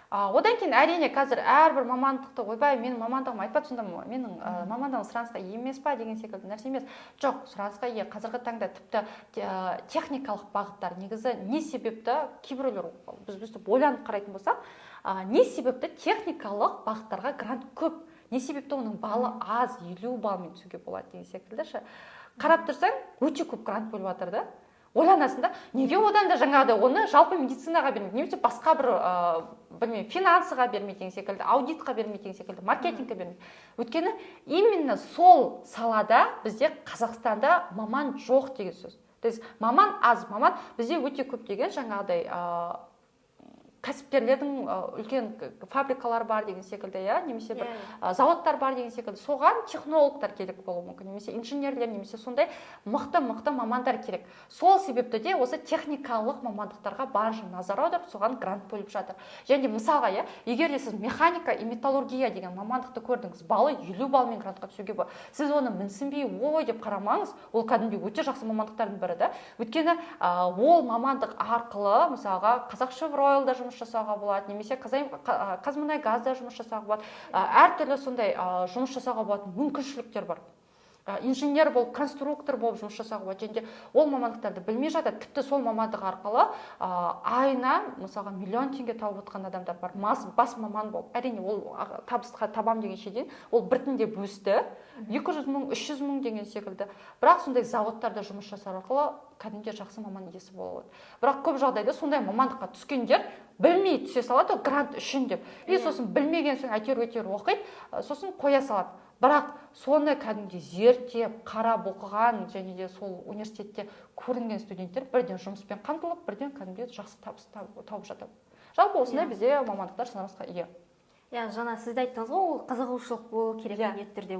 Одан кейін әрине қазір әрбір мамандықты ойбай, менің мамандығым айтпады, сонда менің мамандығым сұранысқа ие емес па деген секілді нәрсе емес. Жоқ, сұранысқа ие. Қазіргі таңда тіпті техникалық бағыттар негізі не себепті кейбіреулер біз ойланып қарайтын болсақ, не себепті техникалық бағыттарға грант көп, не себепті оның балы аз, 50 балмен түсуге болады деген секілді. Қарап тұрсаң, өте көп грант бөліп жатыр да. Ойланасың да, неге одан да жаңағыдай оны жалпы медицинаға бермейді, немесе басқа бір финансыға бермейді деген секілді, аудитқа бермейді деген секілді, маркетингке бермейді. Өйткені именно сол салада бізде Қазақстанда маман жоқ деген сөз. То есть маман аз, маман бізде өте көп деген жаңағыдай кәсіпкерлердің үлкен фабрикалар бар деген секілді, немесе бір заводтар бар деген секілді, соған технологтар керек болуы мүмкін, немесе инженерлер, немесе сондай мықты мамандар керек. Сол себепті де осы техникалық мамандықтарға барынша назар аударып, соған грант бөліп жатыр. Және мысалға, егер де сіз механика и металлургия деген мамандықты көрдіңіз, балы 50 балмен грантқа түсуге болады. Сіз оны мінсінбей, ой деп қарамаңыз, ол кәдімгі өте жақсы мамандықтардың бірі да. Өйткені ол мамандық арқылы, мысалға, Қазақшевройлда жұмыс жұмыс жасауға болады, немесе Қазмұнайгазда жұмыс жасауға болады. Әртүрлі сондай жұмыс жасауға болатын мүмкіншіліктер бар. Инженер болып, конструктор болып жұмыс жасауға болады. Және ол мамандықтарды білмей жатады. Тіпті сол мамандық арқылы айына мысалға миллион теңге тауып отқан адамдар бар. Бас маман болып. Әрине ол табысқа табам дегенше дейін ол біртіндеп өсті. 200 мың, 300 мың деген секілді. Бірақ сондай заводтарда жұмыс жасар арқылы кәдімгі жақсы маман иесі бола алады. Бірақ көп жағдайда сондай мамандыққа түскендер білмей түсе салады, грант үшін деп. Сосын білмеген соң әйтеуір оқиды, сосын қоя салады. Бірақ соны кәдімгі зерттеп, қарап оқыған және де сол университетте көрінген студенттер бірден жұмыспен қамтылып, бірден кәдімгі жақсы табыс тауып жатады. Жалпы осындай бізде мамандықтар санамызға ие. Жаңа сіз де айттыңыз ғой, ол қызығушылық болу керек міндетті түрде.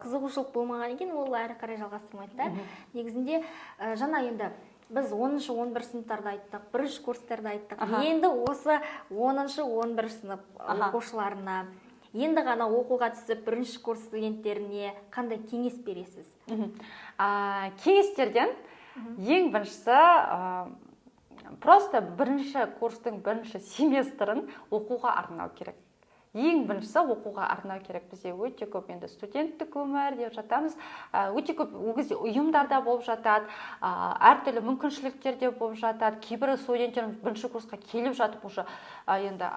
Қызығушылық болмаған екен, ол әрі қарай жалғастырмайды да. Негізінде жаңа енді біз 10-шы 11 сыныптарды айттық, бірінші курстарды айттық. Енді осы 10-шы 11 сынып оқушыларына енді ғана оқуға түсіп бірінші курс студенттеріне қандай кеңес бересіз? Кеңестерден ең біріншісі просто бірінші курстың бірінші семестрін оқуға арнау керек. Ең біріншісі оқуға арнау керек. Бізде өте көп енді студенттік өмір деп жатамыз. Өте көп ұйымдарда болып жатады, әртүрлі мүмкіншіліктерде болып жатады. Кейбір студенттер бірінші курсқа келіп жатып уже енді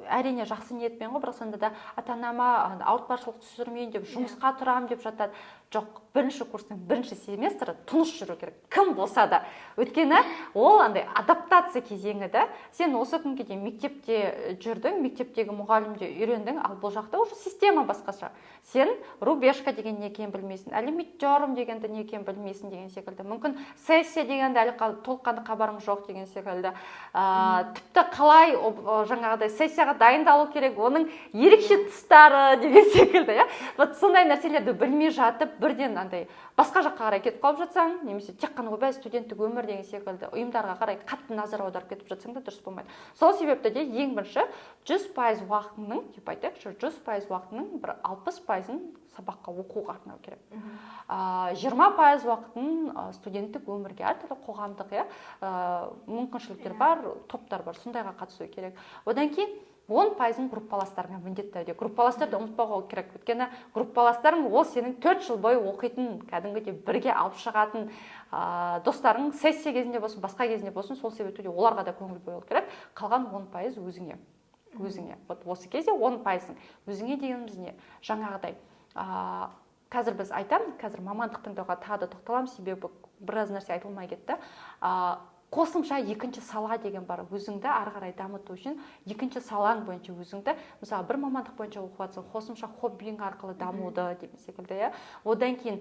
әрине жақсы ниетпен ғой, бірақ сонда да ата-анама ауыртпашылық түсірмейін деп жұмысқа тұрам деп жатады. Жоқ, бірінші курстың бірінші семестрі тыныш жүру керек. Кім болса да. Өйткені ол андай адаптация кезеңі да. Сен осы күнге дейін мектепте жүрдің, мектептегі мұғалімде үйрендің, ал бұл жақта уже система басқаша. Сен рубежка деген не екенін білмейсің, әлі мидтерм дегенді не екенін білмейсің деген секілді. Мүмкін сессия дегенді әлі толыққанды хабарың жоқ деген секілді. Тіпті қалай жаңағыдай сессияға дайындалу керек, оның ерекше тұстары деген секілді. Вот сондай нәрселерді білмей жатып, бірден андай басқа жаққа қарай кетіп қалып жатсаң, немесе тек қана ойбай студенттік өмір деген секілді ұйымдарға қарай қатты назар аударып кетіп жатсаң да дұрыс болмайды. Сол себепті де ең бірінші 100% уақытының, деп айтайықшы, 100% уақытының бір 60%-ын сабаққа оқуға арнау керек. 20% уақытын студенттік өмірге, әртүрлі қоғамдық мүмкіншіліктер бар, топтар бар, сондайға қатысу керек. Одан кейін 10%-ын группаластармен міндетті түрде. Группаластарды ұмытпауға керек. Өйткені группаластарың ол сенің 4 жыл бойы оқитын, кәдімгідей бірге алып шығатын достарың сессия кезінде болсын, басқа кезінде болсын, сол себепті оларға да көңіл бөлу керек. Қалған 10% өзіңе. Вот осы кезде 10%-ың өзіңе дегеніміз не? Жаңағыдай. Қазір біз айтамыз, қазір мамандық таңдауға тағы да тоқталамыз, себебі біраз нәрсе айтылмай кетті. Қосымша екінші сала деген бар. Өзіңді ары қарай дамыту үшін екінші салаң бойынша өзіңді, мысалы бір мамандық бойынша оқып жатсаң, қосымша хоббиің арқылы дамуды деген секілді. Одан кейін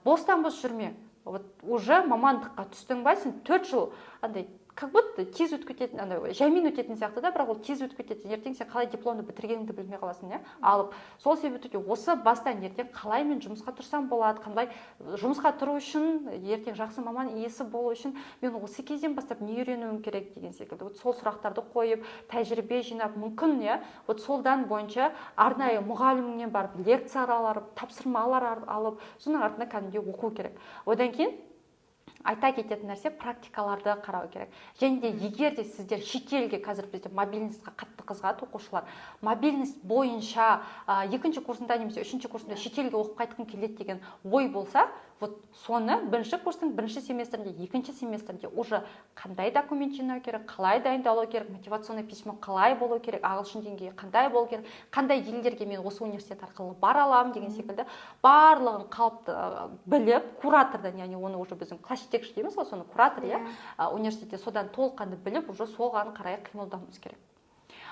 бостан бос жүрме. Вот уже мамандыққа түстің ба, сен 4 жыл андай как будто тез өтіп кететін, андай жаймен өтетін сияқты да, бірақ ол тез өтіп кетеді. Ертең сен қалай дипломды бітіргеніңді білмей қаласың, алып. Сол себепті осы бастан ертең қалай мен жұмысқа тұрсам болады, қандай жұмысқа тұру үшін, ертең жақсы маман иесі болу үшін мен осы кезден бастап не үйренуім керек деген секілді. Вот сол сұрақтарды қойып, тәжірибе жинап, мүмкін вот солдан бойынша арнайы мұғаліміңнен барып лекциялар алып, тапсырмалар алып, соның артында кәдімгідей оқу керек. Одан кейін айта кететін нәрсе практикаларды қарау керек. Және де егер де сіздер шетелге, қазір бізде мобильностьқа қатты қызығады оқушылар, мобильность бойынша екінші курсында немесе үшінші курсында шетелге оқып қайтқым келеді деген ой болса, вот соны бірінші курстың бірінші семестрінде, екінші семестрінде уже қандай документ жинау керек, қалай дайындалу керек, мотивационный письмо қалай болу керек, ағылшын деңгейі қандай болу керек, қандай елдерге мен осы университет арқылы бара аламын деген секілді барлығын қалыпты біліп, куратордан, яғни оны уже біздің класс жетекші дейміз ғой, соны куратор, университетте содан толыққанды біліп, уже соған қарай қимылдауымыз керек.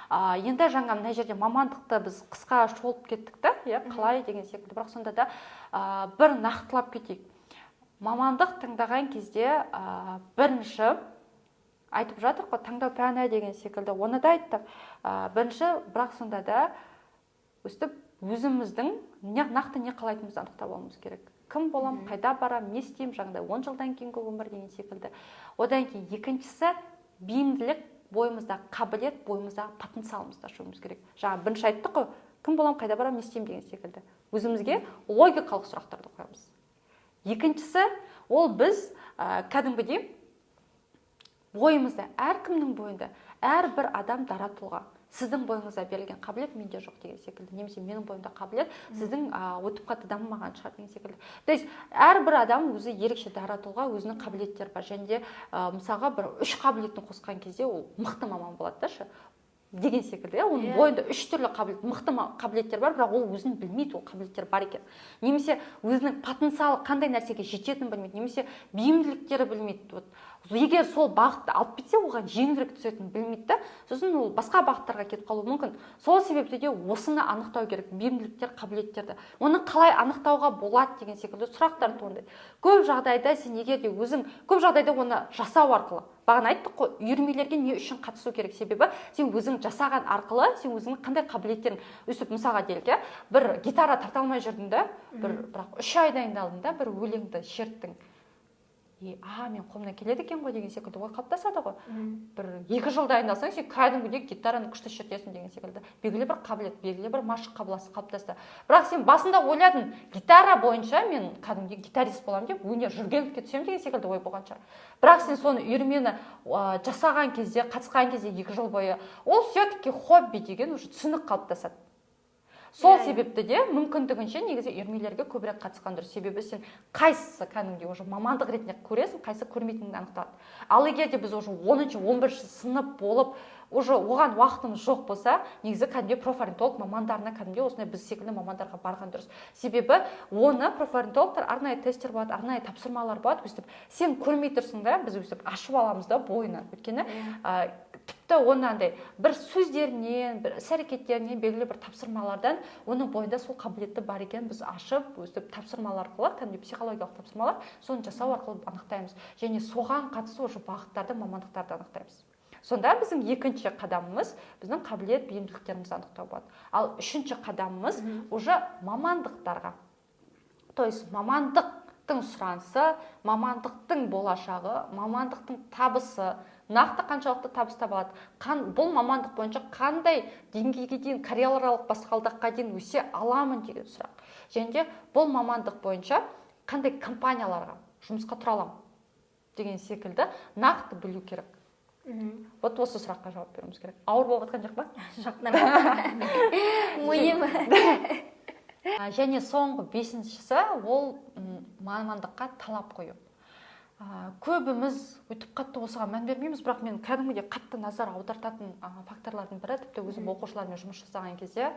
Енді жаңа мына жерде мамандықты біз қысқа шолып кеттік та, қалай деген секілді, бірақ сонда да бір нақтылап кетейік. Мамандық таңдаған кезде бірінші айтып жатыр ғой, таңдау пәні деген секілді, оны да айттық. Бірінші, бірақ сонда да өстіп өзіміздің нақты не қалайтынымызды анықтап алуымыз керек. Кім болам, қайда барам, не істеймін, жаңағыдай 10 жылдан кейінгі өмір деген секілді. Одан кейін екіншісі бейімділік, бойымыздағы қабілет, бойымыздағы потенциалымызды ашуымыз керек. Жаңа бірінші айттық қой, кім болам, қайда барам, не істеймін деген секілді. Өзімізге логикалық сұрақтарды қоямыз. Екіншісі, ол біз кәдімгідей бойымызда, әркімнің бойында әрбір адам дара тұлға. Сіздің бойыңызда берілген қабілет менде жоқ деген секілді, немесе менің бойымда қабілет сіздің өтіп қатты дамымаған шығар деген секілді. То есть әрбір адам өзі ерекше дара тұлға, өзінің қабілеттері бар. Және де мысалға бір 3 қабілетін қосқан кезде ол мықты маман болады да деген секілді. Оның бойында 3 түрлі мықты қабілеттер бар, бірақ ол өзін білмейді, ол қабілеттер бар екен. Немесе өзінің потенциалы қандай нәрсеге жететінін білмейді, немесе бейімділіктері білмейді. Егер сол бағытты алып кетсе, оған жеңілірек түсетінін білмейді, сосын ол басқа бағыттарға кетіп қалуы мүмкін. Сол себепті де осыны анықтау керек, бейімділіктер, қабілеттерді. Оны қалай анықтауға болады деген секілді сұрақтар туындайды. Көп жағдайда сен егер де өзің, көп жағдайда оны жасау арқылы, бағана айттық қой, үйірмелерге не үшін қатысу керек, себебі сен өзің жасаған арқылы сен өзіңнің қандай қабілеттерін өстіп, мысалға делік, бір гитара тарта алмай жүрдің да, бірақ 3 ай дайындалдың да, бір өлеңді шерттің. Мен қолымнан келеді екен ғой деген секілді ой қалыптасады ғой. Бір 2 жыл дайындалсаң, сен кәдімгідей гитараны күшті шертесің деген секілді. Белгілі бір қабілет, белгілі бір машық қалыптасты. Бірақ сен басында ойладың, гитара бойынша мен кәдімгідей гитарист боламын деп, өнер жүргенлікке түсемін деген секілді ой болған шығар. Бірақ сен соны үйірмені жасаған кезде, қатысқан кезде 2 жыл бойы, ол все-таки хобби деген уже түсінік қалыптасады. Сол себепті де мүмкіндігінше негізі үйірмелерге көбірек қатысқан дұрыс. Себебі сен қайсысы кәдімгідей уже мамандық ретінде көресің, қайсысы көрмейтініңді анықталады. Ал егер де біз уже 10-шы, 11-ші сынып болып, уже оған уақытымыз жоқ болса, негізі кәдімгідей профориентолог мамандарына кәдімгідей осындай біз секілді мамандарға барған дұрыс. Себебі оны профориентологтар арнайы тестер болады, арнайы тапсырмалар болады. Өстіп сен көрмей тұрсың да, біз өстіп ашып аламыз да бойынан. Өйткені тіпті оны андай бір сөздерінен, бір іс-әрекеттерінен, белгілі бір тапсырмалардан оның бойында сол қабілетті бар екенін біз ашып, өстіп тапсырмалар арқылы, кәдімгідей психологиялық тапсырмалар, соны жасау арқылы анықтаймыз. Және соған қатысу уже бағыттарды, мамандықтарды анықтаймыз. Сонда біздің екінші қадамымыз біздің қабілет, бейімділіктерімізді анықтау болады. Ал үшінші қадамымыз уже мамандықтарға. То есть мамандықтың сұранысы, мамандықтың болашағы, мамандықтың табысы, нақты қаншалықты табыс табылады, бұл мамандық бойынша қандай деңгейге дейін, карьералық баспалдаққа дейін өсе аламын деген сұрақ. Және де бұл мамандық бойынша қандай компанияларға жұмысқа тұра аламын деген секілді нақты білу керек. Вот осы сұраққа жауап беруіміз керек. Ауыр болып жатқан жоқ па? Жоқ, мойым. Және соңғы 5-шісі ол мамандыққа талап қою. Көбіміз өтіп қатты осыған мән бермейміз, бірақ мен кәдімгідей қатты назар аудартатын факторлардың бірі, тіпті өзім оқушылармен жұмыс жасаған кезде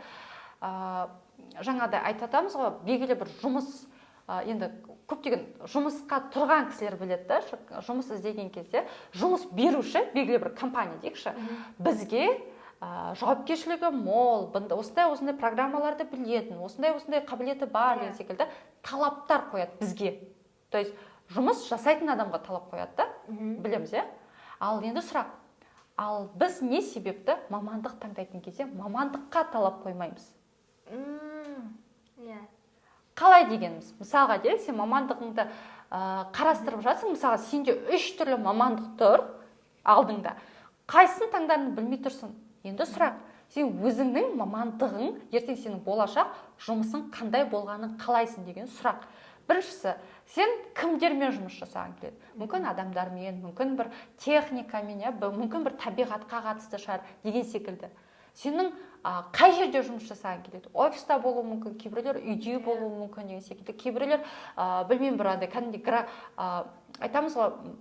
жаңағыдай айтатамыз ғой, белгілі бір жұмыс, енді көптеген жұмысқа тұрған кісілер біледі да, жұмыс іздеген кезде жұмыс беруші, белгілі бір компания дейікші, бізге жауапкершілігі мол, осындай программаларды білетін, осындай қабілеті бар деген секілді талаптар қояды бізге. То есть жұмыс жасайтын адамға талап қояды да, білеміз, Ал енді сұрақ, ал біз не себепті мамандық таңдайтын кезде мамандыққа талап қоймаймыз? Қалай дегеніміз? Мысалға делік, сен мамандығыңды қарастырып жатсың, мысалға сенде 3 түрлі мамандық тұр алдыңда. Қайсысын таңдарын білмей тұрсың? Енді сұрақ, сен өзіңнің мамандығың, ертең сенің болашақ жұмысың қандай болғанын қалайсың деген сұрақ. Біріншісі, сен кімдермен жұмыс жасаған келеді? Мүмкін адамдармен, мүмкін бір техникамен, мүмкін бір табиғатқа қатысты шығар деген секілді. Сенің қай жерде жұмыс жасаған келеді? Офиста болуы мүмкін, кейбіреулер үйде болуы мүмкін деген секілді. Кейбіреулер білмеймін, бір андай кәдімгідей айтамыз ғой,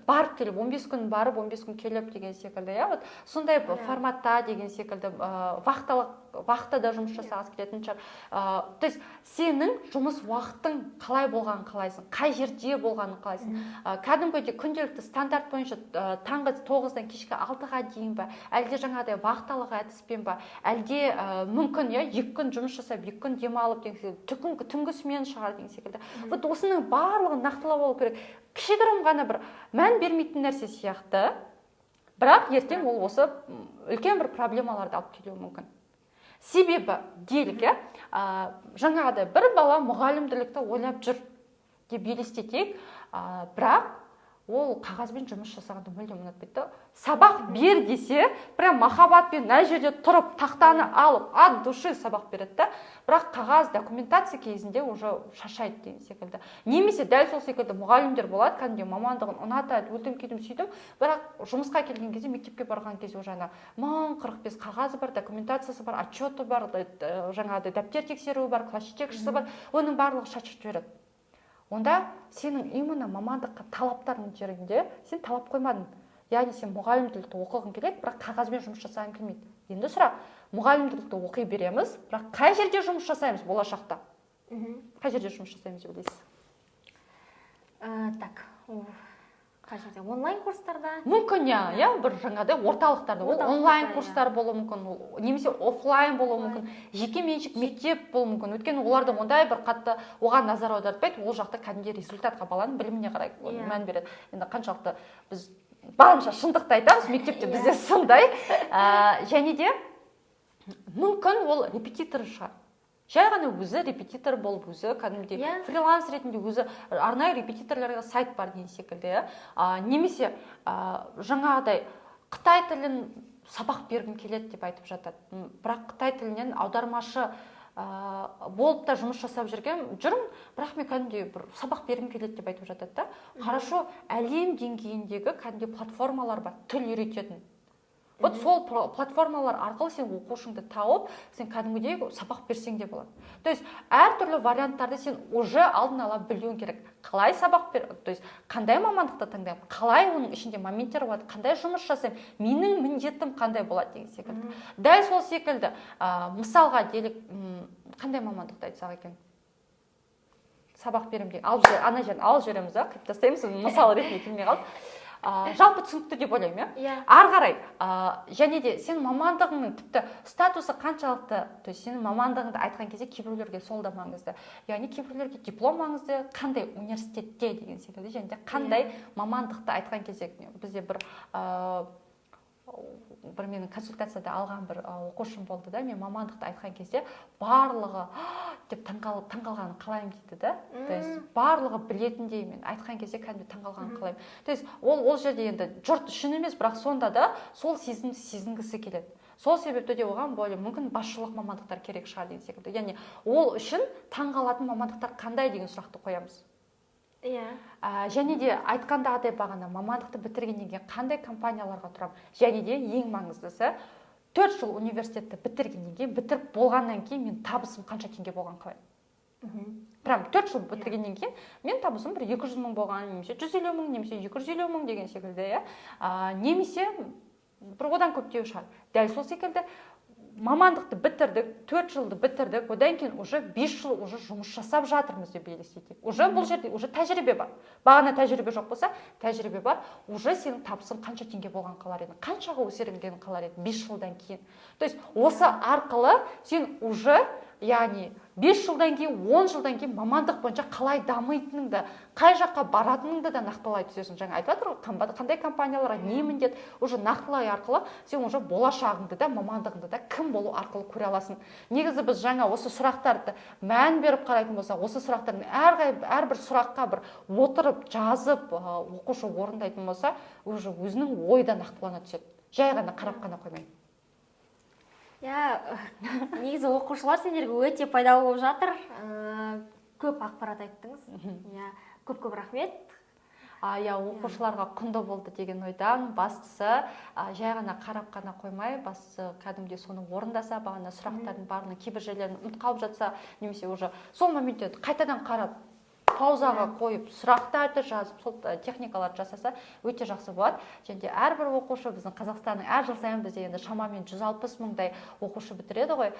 барып келіп 15 күн барып 15 күн келіп деген секілді, сондай форматта деген секілді вахтада жұмыс жасағысы келетін шығар. То есть сенің жұмыс уақытың қалай болғанын қалайсың, қай жерде болғанын қалайсың. Кәдімгідей күнделікті стандарт бойынша таңғы 9-дан кешкі 6-ға дейін ба, әлде жаңағыдай вахталық әдіспен ба, әлде мүмкін 2 күн жұмыс жасап 2 күн демалып деген секілді, түнгі смена шығар деген секілді. Вот осының барлығын нақтылап алу керек. Кішігірім ғана бір мән бермейтін нәрсе сияқты, бірақ ертең ол осы үлкен бір проблемаларды алып келуі мүмкін. Себебі делік, жаңағыдай бір бала мұғалімділікті ойлап жүр деп елестетейік, бірақ ол қағазбен жұмыс жасағанды мүлдем ұнатпайды да. Сабақ бер десе, прям махаббатпен мына жерде тұрып, тақтаны алып, от души сабақ береді да. Бірақ қағаз документация кезінде уже шаршайды деген секілді. Немесе дәл сол секілді мұғалімдер болады, кәдімгі мамандығын ұнатады, өлдім-кетім сөйтіп, бірақ жұмысқа келген кезде, мектепке барған кезде уже ана 1045 қағазы бар, документациясы бар, отчеты бар, жаңағыдай дәптер тексеруі бар, класс жетекшісі бар, оның барлығы шашып жібереді. Онда сенің именно мамандыққа талаптардың жерінде сен талап қоймадың. Яғни сен мұғалімділікті оқығың келеді, бірақ қағазбен жұмыс жасағың келмейді. Енді сұрақ, мұғалімділікті оқи береміз, бірақ қай жерде жұмыс жасаймыз болашақта? Қай жерде жұмыс жасаймыз деп ойлайсыз? Так, қай жерде? Онлайн курстарда? Мүмкін, иә, бір жаңағыдай орталықтарда. Ол онлайн курстар болуы мүмкін, немесе офлайн болуы мүмкін, жеке меншік мектеп болуы мүмкін. Өйткені олардың ондай бір қатты оған назар аудартпайды, ол жақта кәдімгі результатқа, баланың біліміне қарай мән береді. Енді қаншалықты біз барынша шындықты айтамыз, мектепте бізде сондай. Және де мүмкін ол репетитор шығар. Жай ғана өзі репетитор болып, өзі кәдімгідей фриланс ретінде өзі арнайы репетиторларға сайт бар деген секілді. Немесе жаңағыдай Қытай тілін сабақ бергім келеді деп айтып жатады. Бірақ Қытай тілінен аудармашы болып та жұмыс жасап жүрмін, бірақ мен кәдімгідей бір сабақ бергім келеді деп айтып жатады да. Хорошо, әлем деңгейіндегі кәдімгідей платформалар бар, тіл үйрететін. Вот сол платформалар арқылы сен оқушыңды тауып, сен кәдімгідей сабақ берсең де болады. То есть әртүрлі варианттарды сен уже алдын ала білуің керек. Қалай сабақ бер, то есть қандай мамандықты таңдаймын, қалай оның ішінде моменттер болады, қандай жұмыс жасаймын, менің міндетім қандай болады деген секілді. Дәл сол секілді, мысалға делік, қандай мамандықты айтсақ екен? Сабақ беремін деген. Ана жерін алып жібереміз, қиып тастаймыз, мысал ретінде келмей қалды. Жалпы түсінікті деп ойлаймын, ары қарай. Және де сен мамандығыңның тіпті статусы қаншалықты, то есть сенің мамандығыңды айтқан кезде кейбіреулерге сол да маңызды. Яғни кейбіреулерге диплом маңызды, қандай университетте деген секілді, және де қандай мамандықты айтқан кезде бізде бір менің консультацияда алған бір оқушым болды да, мен мамандықты айтқан кезде барлығы деп таңғалғанын қалаймын дейді да. То есть барлығы білетіндей мен айтқан кезде кәдімгі таңғалғанын қалаймын. То есть ол жерде енді жұрт үшін емес, бірақ сонда да сол сезімді сезінгісі келеді. Сол себепті де оған мүмкін басшылық мамандықтар керек шығар деген секілді. Яғни ол үшін таңғалатын мамандықтар қандай деген сұрақты қоямыз. Және де айтқандағыдай бағана мамандықты бітіргеннен кейін қандай компанияларға тұрамын. Және де ең маңыздысы 4 жыл университетті бітіргеннен кейін, бітіріп болғаннан кейін мен табысым қанша теңге болған қалаймын. Прям 4 жыл бітіргеннен кейін мен табысым бір 200 мың болған, немесе 150 мың, немесе 250 мың деген секілді, немесе бір одан көптеу шығар. Дәл сол секілді мамандықты бітірдік, 4 жылды бітірдік, одан кейін уже 5 жыл уже жұмыс жасап жатырмыз деп елестетейік. Уже бұл жерде уже тәжірибе бар. Бағана тәжірибе жоқ болса, тәжірибе бар. Уже сенің табысың қанша теңге болған қалар едің, қаншаға өсірілген қалар едің 5 жылдан кейін. То есть осы арқылы сен уже, яғни 5 жылдан кейін, 10 жылдан кейін мамандық бойынша қалай дамитыныңды, қай жаққа баратыныңды да нақтылай түсесің. Жаңа айтып жатыр, қандай компанияларға не міндет, уже нақтылай арқылы сен уже болашағыңды да, мамандығыңды да кім болу арқылы көре аласың. Негізі біз жаңа осы сұрақтарды мән беріп қарайтын болсақ, осы сұрақтардың әрбір сұраққа бір отырып, жазып, оқушы орындайтын болса, уже өзінің ойы да нақтылана түседі. Жай ғана қарап қана қоймайды. Негізі оқушылар сендерге өте пайдалы болып жатыр. Көп ақпарат айттыңыз. Көп рахмет. Оқушыларға құнды болды деген ойдан бастысы жай ғана қарап қана қоймай, бастысы кәдімгідей соны орындаса, бағана сұрақтардың барлығын кейбір жерлерін ұмытып қалып жатса, немесе уже сол моментте қайтадан қарап паузаға қойып, сұрақтарды жазып, сол техникаларды жасаса өте жақсы болады. Және әрбір оқушы, біздің Қазақстанның әр жыл сайын бізде енді шамамен 160 мыңдай оқушы бітіреді ғой.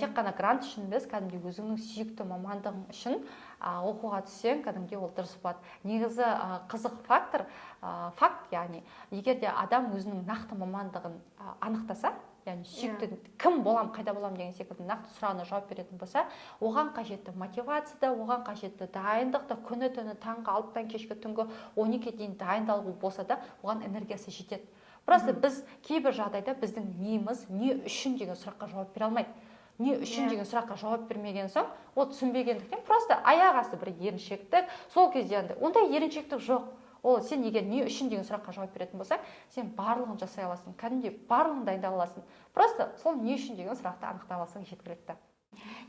Тек қана грант үшін емес, кәдімгідей өзіңнің сүйікті мамандығың үшін оқуға түссең, кәдімгідей ол дұрыс болады. Негізі қызық факт, яғни егер де адам өзінің нақты мамандығын анықтаса, яғни сүйікті кім болам, қайда болам деген секілді нақты сұрағына жауап беретін болса, оған қажетті мотивация да, оған қажетті дайындық та, күні түні таңғы 6-тан кешкі түнгі 12-ге дейін дайындалу болса да, оған энергиясы жетеді. Просто біз кейбір жағдайда біздің неміз не үшін деген сұраққа жауап бере алмайды. Не үшін деген сұраққа жауап бермеген соң, ол түсінбегендіктен просто аяқ асты бір еріншектік, сол кезде ондай еріншектік жоқ. Ол сен егер не үшін деген сұраққа жауап беретін болсаң, сен барлығын жасай аласың, кәдімгідей барлығын дайындай аласың. Просто сол не үшін деген сұрақты анықтай алсаң жеткілікті.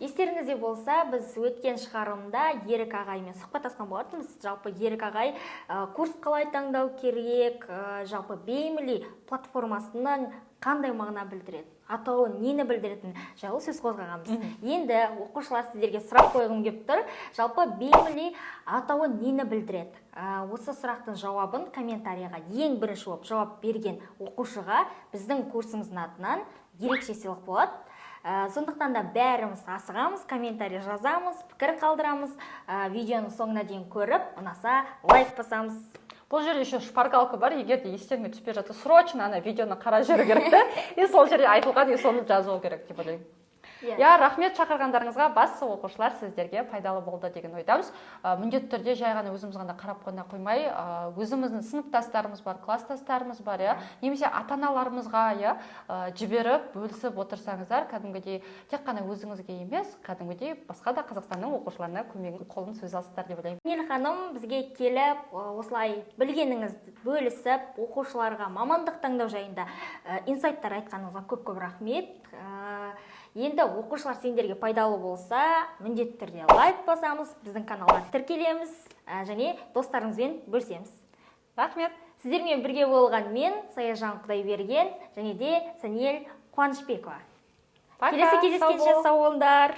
Естеріңізде болса, біз өткен шығарылымда Ерік ағаймен сұхбаттасқан болатынбыз. Жалпы Ерік ағай курс қалай таңдау керек, жалпы Беймили платформасының қандай мағына білдіреді, атауы нені білдіретінін жайлы сөз қозғағанбыз. Енді оқушылар сіздерге сұрақ қойғым келіп тұр. Жалпы Беймили атауы нені білдіреді? Осы сұрақтың жауабын комментарияға ең бірінші болып жауап берген оқушыға біздің курсымыздың атынан ерекше сыйлық болады. Сондықтан да бәріміз асығамыз, комментарий жазамыз, пікір қалдырамыз, видеоның соңына дейін көріп, ұнаса лайк басамыз. Бұл жерде еще шпаргалка бар, егер де естеріңе түспей жатса, срочно ана видеоны қарап жүру керек та, и сол жерде айтылған, и соны жазу керек деп ойлаймын. Я рахмет шақырғандарыңызға. Басты оқушылар сіздерге пайдалы болды деген ойдамыз. Міндетті түрде жай ғана өзіміз ғана қарап қана қоймай, өзіміздің сыныптастарымыз бар, класстастарымыз бар, немесе ата-аналарымызға жіберіп, бөлісіп отырсаңыздар, кәдімгідей тек қана өзіңізге емес, кәдімгідей басқа да Қазақстанның оқушыларына көмегін қолын сөз алсыздар деп ойлаймын. Нел ханым бізге келіп, осылай білгеніңізді бөлісіп, оқушыларға мамандық таңдау жайында инсайттар айтқаныңызға көп-көп рахмет. Енді оқушылар сендерге пайдалы болса, міндетті түрде лайк басамыз, біздің каналға тіркелеміз, және достарыңызбен бөлісеміз. Рахмет. Сіздермен бірге болған мен, Саяжан Құдайберген, және де Саниел Қуанышбекова. Келесі кездескенше сау болыңдар.